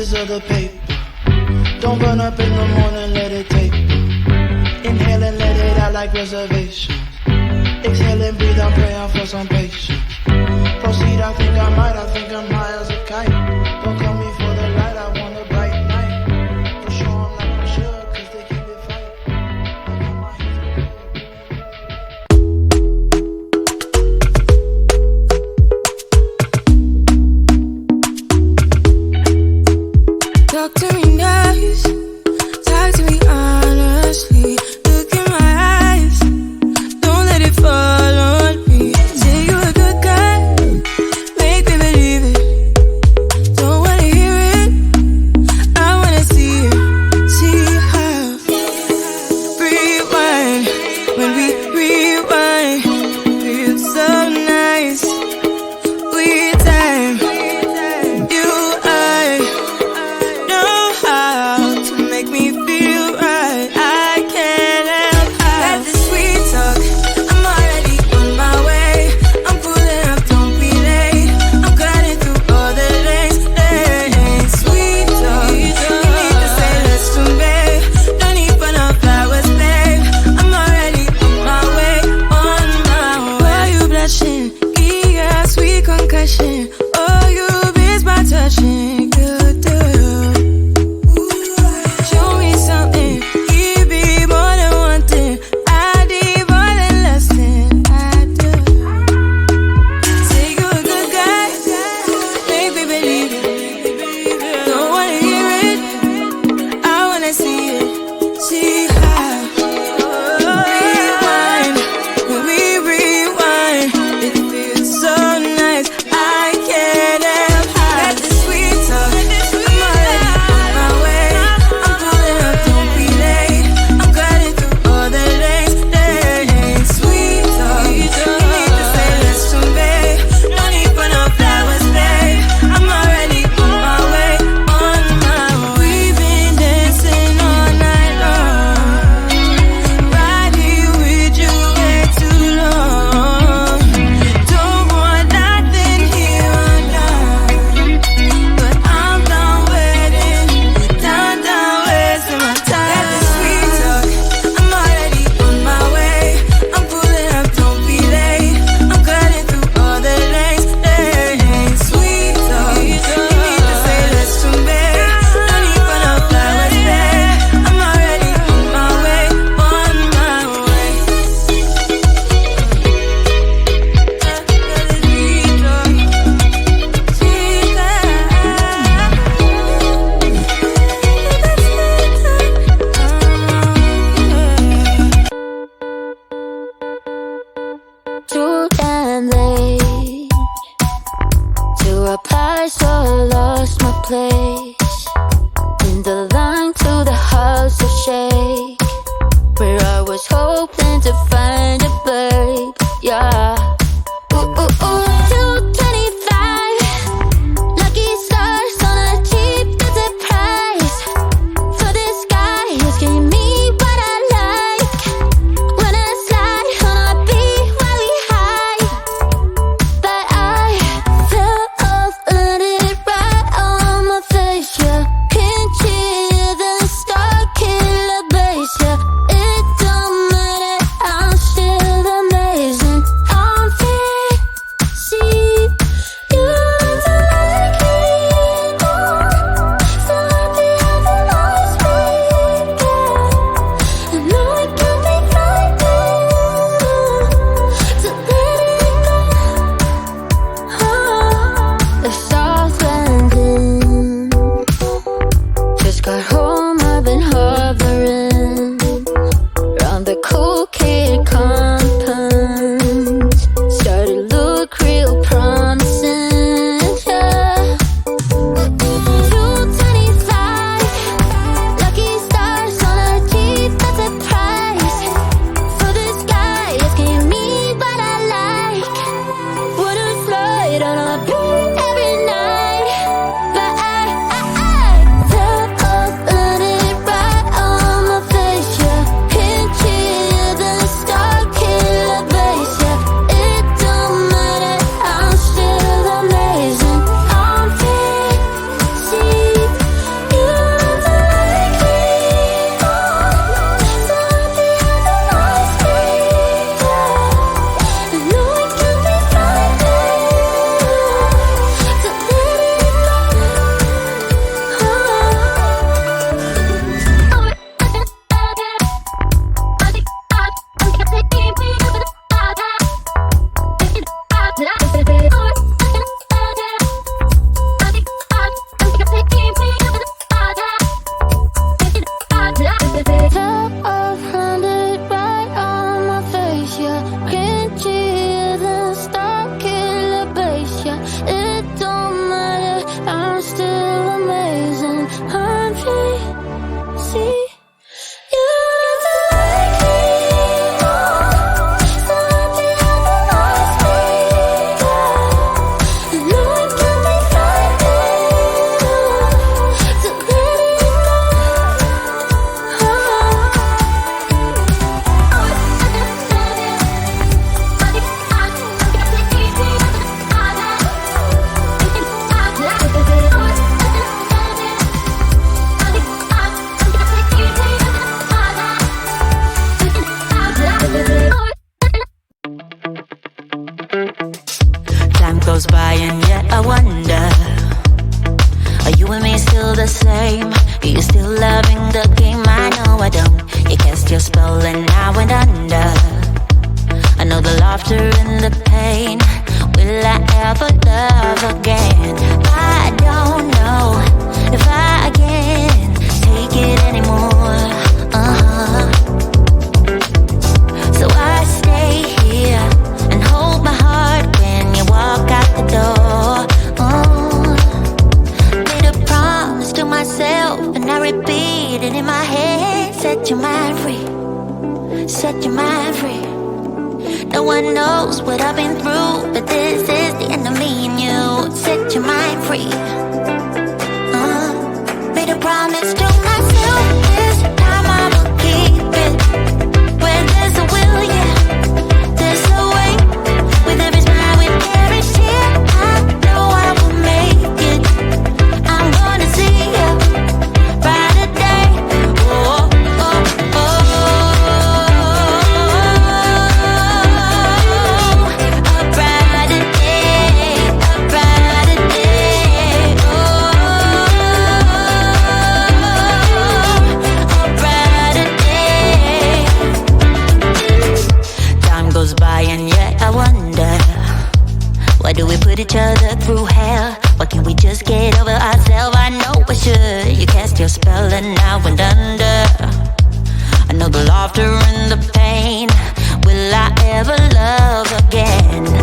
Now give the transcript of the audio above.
pieces of the paper. Don't run up in the morning, let it take. Inhale and let it out like reservations. Exhale and breathe, I'm praying for some patience. Proceed, I think I might, I think I'm high as a kite. Don't call me for the light, I want a bright night. For sure I'm like I'm sure, cause they keep it fight. I got my hands on. Talk to me nice, talk to me honestly. Look in my eyes, don't let it fall on me. Say you're a good guy, make me believe it. Don't wanna hear it, I wanna see it. See how. Rewind, when we rewind, feels so nice. We time, you I know how to make me feel right. I can't help that the sweet talk. I'm already on my way. I'm pulling up, don't be late. I'm cutting through all the lanes. Sweet talk, you need to say less to me. No need for no flowers, babe. I'm already on my way, on my way. Why you blushing? Yeah, sweet concussion. Oh, you miss my touching. Good, do. Show me something, give me more than one thing. I need more than less than I do. Say you're a good guy, make me believe it. Don't wanna hear it, I wanna see it. See how. Rewind, when we rewind, it feels so nice. I can't help that the sweet talk. I'm already on my way. I'm pulling up, don't be late. I'm cutting through all the lanes. Sweet talk, you need to say less to me. No need for no flowers, babe. I'm already on my way, on my way. We've been dancing all night long, right here with you way too long. Don't want nothing here or now, but I'm done waiting, done wasting my time. Let the sweet talk, I'm already on my way. I'm pulling up, don't be late. I'm cutting through all the lanes. Sweet talk, you need to say less to me. No need for no flowers, babe. I'm already on my way, on my way. Too damn late to apply, so I lost my place in the line to the house of shake, where I was hoping to find a babe. Yeah. Ooh, ooh, ooh. 225 lucky stars on a cheap visit price. For this guy who's giving me what I like. When I slide on a beat while we high, but I fell off, let it right on my face. Time goes by and yet I wonder, are you and me still the same? Are you still loving the game? I know I don't. You cast your spell and I went under. I know the laughter and the pain. Will I ever love again? I don't know if I can take it anymore. So I stay here and hold my heart when you walk out the door. Made a promise to myself and I repeat it in my head. Set your mind free, set your mind free. No one knows what I've been through, but this is the end of me and you. Set your mind free. Made a promise to myself, this time I will keep it. Where there's a will, yeah, there's a way. With every smile, with every tear, I know I will make it. I'm gonna see you brighter day. Oh, oh, oh. Do we put each other through hell? Why can't we just get over ourselves? I know we should. You cast your spell and I went under. I know the laughter and the pain. Will I ever love again?